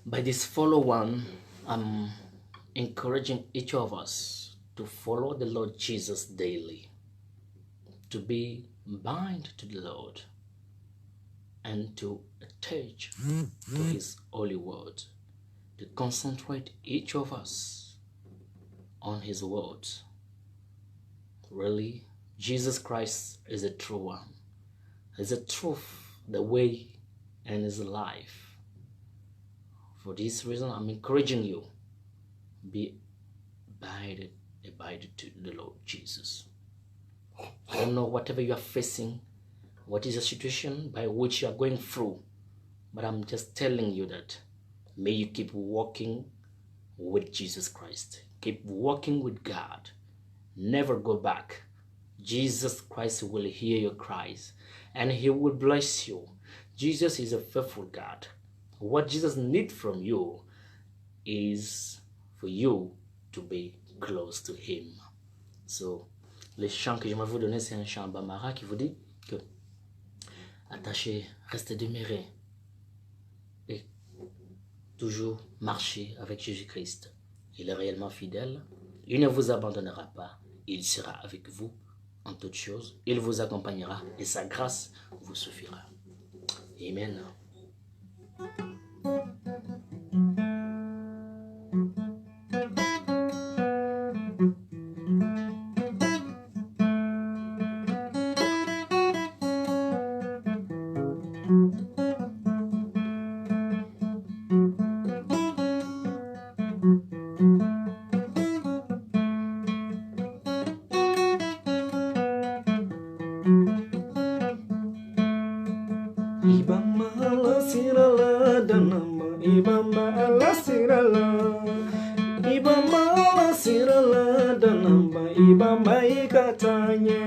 By this follow one, I'm encouraging each of us to follow the Lord Jesus daily, to be bind to the Lord, and to attach to His holy word, to concentrate each of us on His words. Really, Jesus Christ is a true one. He's the truth, the way, and His life. For this reason, I'm encouraging you, be abided to the Lord Jesus. I don't know whatever you are facing, what is the situation by which you are going through, but I'm just telling you that may you keep walking with Jesus Christ. Keep walking with God. Never go back. Jesus Christ will hear your cries and He will bless you. Jesus is a faithful God. What Jesus needs from you is for you to be close to Him. So, le chant que j'aimerais vous donner, c'est un chant Bambara qui vous dit que attachez, restez demeurés et toujours marchez avec Jésus-Christ. Il est réellement fidèle. Il ne vous abandonnera pas. Il sera avec vous en toutes choses. Il vous accompagnera et sa grâce vous suffira. Amen. Ibama ala sirala danama Ibama ala sirala Ibama ala sirala danama Ibama ikatanye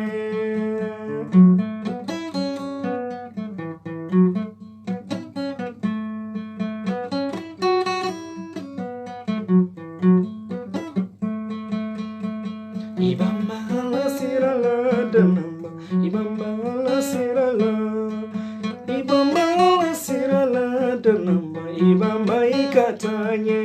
Ibama ala sirala danama Ibama ala sirala Ibamba sirala danamba ibamba ikatanye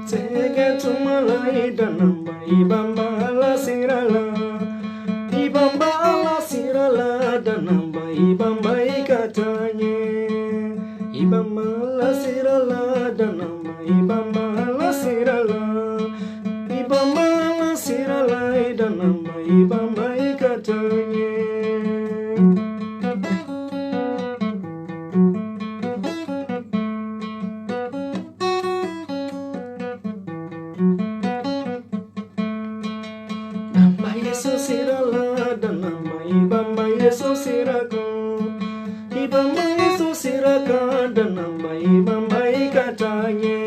Tege tumalai danamba ibamba la sirala Ibamba la sirala danamba ibamba ikatanye Ibamba la sirala danamba Ibamba la sirala Ibamba la sirala danamba Ibamba ikatanye Bamba Yesu sirala danamba Ibamba Yesu siraka Ibamba Yesu siraka danamba Ibamba ikatanye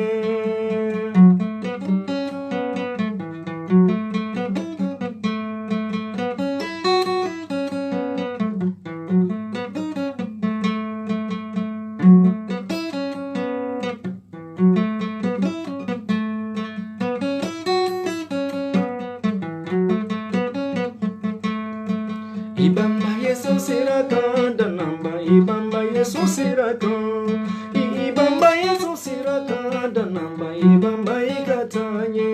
Ibamba Yesu siraka danamba Ibamba Yesu siraka Ibamba Yesu siraka danamba Ibamba ikatanye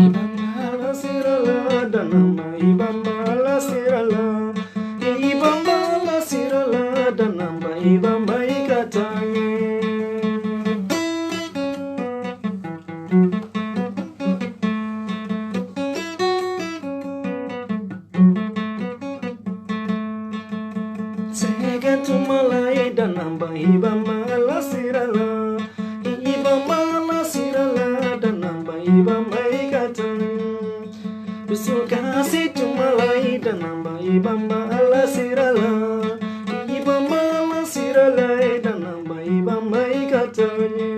Ibamba la sirala danamba Ibamba la sirala Ibamba la sirala danamba Ibamba ikatanye Tege tumalai danamba Ibamba la sirala Ibamba la sirala katanye.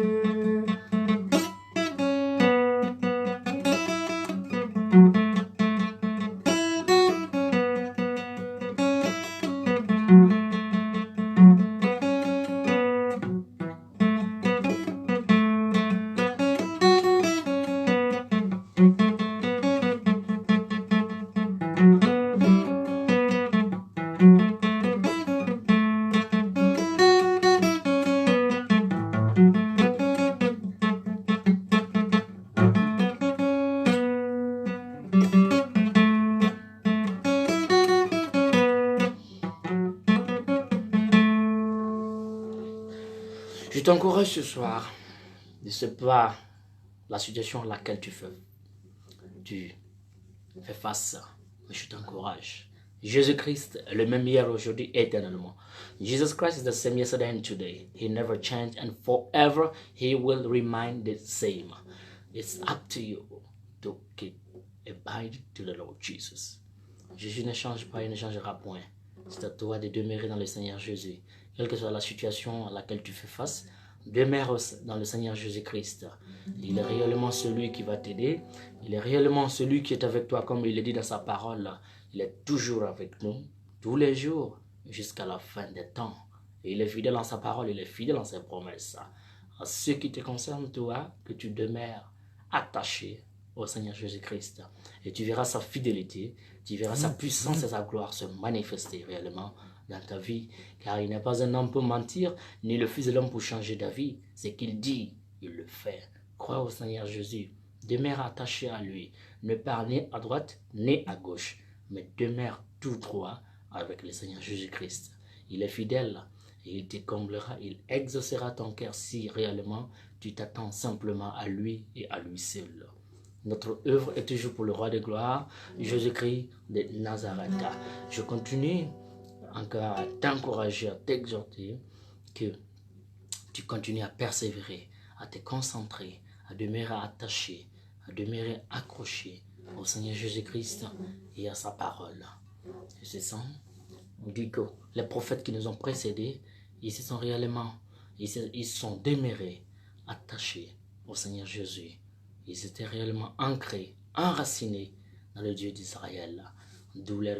Je t'encourage ce soir, ne sais pas la situation à laquelle tu fais face, mais je t'encourage. Jésus-Christ est le même hier, aujourd'hui, éternellement. Jesus Christ is the same yesterday and today. He never changed and forever he will remain the same. It's up to you to keep abide to the Lord Jesus. Jésus ne change pas et ne changera point. C'est à toi de demeurer dans le Seigneur Jésus. Quelle que soit la situation à laquelle tu fais face, demeure dans le Seigneur Jésus-Christ. Il est réellement celui qui va t'aider. Il est réellement celui qui est avec toi, comme il le dit dans sa parole. Il est toujours avec nous, tous les jours, jusqu'à la fin des temps. Et il est fidèle dans sa parole, il est fidèle dans ses promesses. En ce qui te concerne, toi, que tu demeures attaché au Seigneur Jésus-Christ. Et tu verras sa fidélité, tu verras sa puissance et sa gloire se manifester réellement dans ta vie. Car il n'est pas un homme pour mentir, ni le fils de l'homme pour changer d'avis. Ce qu'il dit, il le fait. Crois au Seigneur Jésus. Demeure attaché à lui. Ne pars ni à droite, ni à gauche. Mais demeure tout droit avec le Seigneur Jésus-Christ. Il est fidèle et il te comblera, il exaucera ton cœur si réellement tu t'attends simplement à lui et à lui seul. Notre œuvre est toujours pour le roi de gloire, Jésus-Christ de Nazareth. Je continue encore à t'encourager, à t'exhorter que tu continues à persévérer, à te concentrer, à demeurer attaché, à demeurer accroché au Seigneur Jésus-Christ et à sa parole. Et c'est ça, on dit que les prophètes qui nous ont précédés, ils se sont réellement, ils sont demeurés attachés au Seigneur Jésus. Ils étaient réellement ancrés, enracinés dans le Dieu d'Israël. D'où leur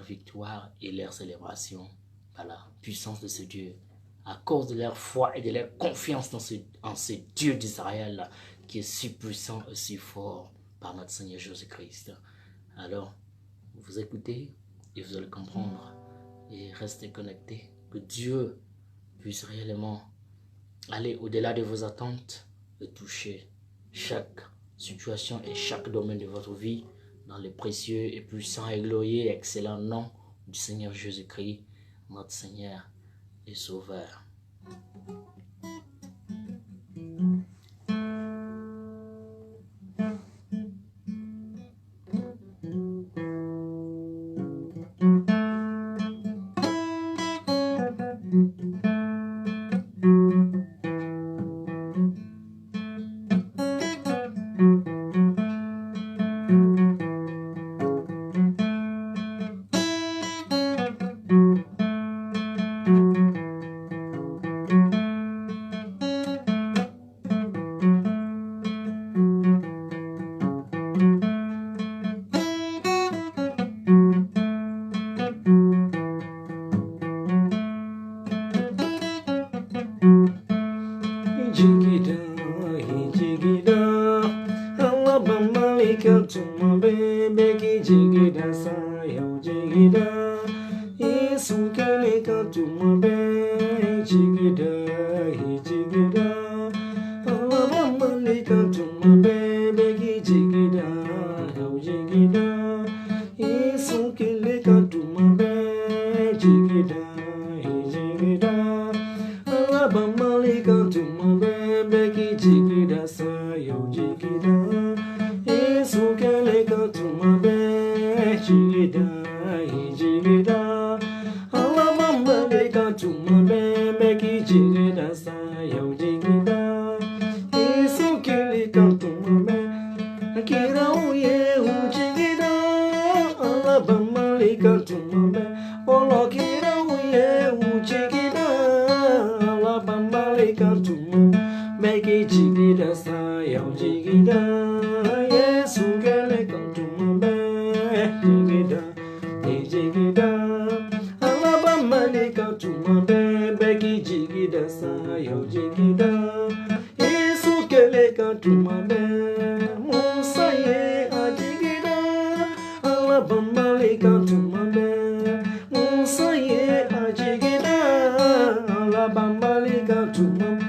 victoire et leur célébration par la puissance de ce Dieu. À cause de leur foi et de leur confiance en ce Dieu d'Israël qui est si puissant et si fort par notre Seigneur Jésus-Christ. Alors, vous écoutez et vous allez comprendre et restez connectés. Que Dieu puisse réellement aller au-delà de vos attentes et toucher chaque situation et chaque domaine de votre vie dans le précieux et puissant et glorieux et excellent nom du Seigneur Jésus-Christ, notre Seigneur et Sauveur. katuma Beki jigida sa yau jigida Yesu kele katuma be jigida jigida Alabama le katuma be Beki jigida sa yau jigida Yesu kele katuma be Musa ye ajigida Alabama le katuma be Musa ye ajigida Alabama le katuma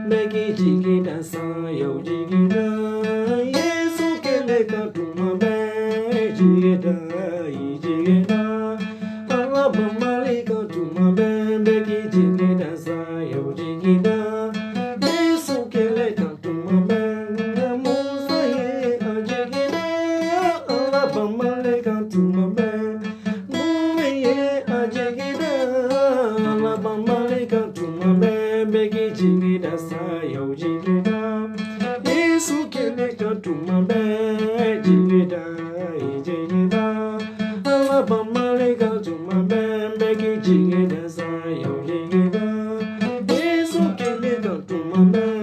Beki jigida sa yau jigida Yesu kele katuma be jigida jigida Alabama le katuma be Beki jigida sa yau jigida Yesu kele katuma be Musa ye ajigida Alabama le katuma be Musa ye ajigida Alabama le katuma be Beki jigida sa yau jigida Yesu kele katuma be jigida jigida Alabama le katuma be Beki jigida sa yau jigida Yesu kele katuma be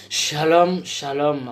Shalom, shalom.